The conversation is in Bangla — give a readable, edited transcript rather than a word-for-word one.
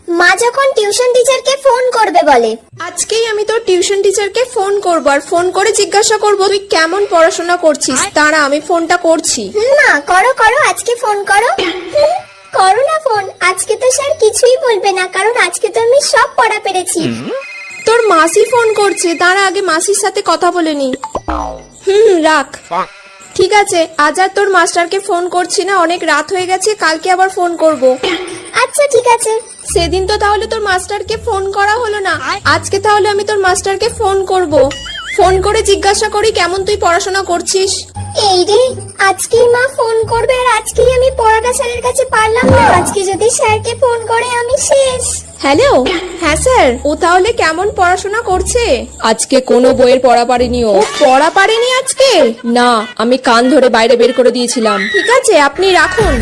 মা যখন টিউশন টিচারকে ফোন করবে বলে। আজকেই আমি তোর টিউশন টিচারকে ফোন করব, আর ফোন করে জিজ্ঞাসা করব তুই কেমন পড়াশোনা করছিস। দাঁড়া, আমি ফোনটা করছি। মা করো করো, আজকে ফোন করো। করো না ফোন, আজকে তো স্যার কিছুই বলবে না, কারণ আজকে তো আমি সব পড়া পেরেছি। তোর মাসি ফোন করছে, দাঁড়া আগে মাসির সাথে কথা বলে নি। রাখ। ঠিক আছে, আজ আর তোর মাস্টারকে ফোন করছি না, অনেক রাত হয়ে গেছে, কালকে আবার ফোন করব। আচ্ছা ঠিক আছে। সেদিন তো তাহলে তোর মাস্টারকে ফোন করা হলো না, আজকে তাহলে আমি তোর মাস্টারকে ফোন করব। ফোন করে জিজ্ঞাসা করি কেমন তুই পড়াশোনা করছিস। এই রে, আজকেই মা ফোন করবে, আর আজকেই আমি পড়াটা স্যারের কাছে পারলাম না। আজকে যদি স্যারকে ফোন করে আমি শেষ। হ্যালো, হ্যাঁ স্যার, ও তাহলে কেমন পড়াশোনা করছে? আজকে কোনো বইয়ের পড়া পারেনি। ও পড়া পারেনি আজকে? না, আমি কান ধরে বাইরে বের করে দিয়েছিলাম। ঠিক আছে, আপনি রাখুন।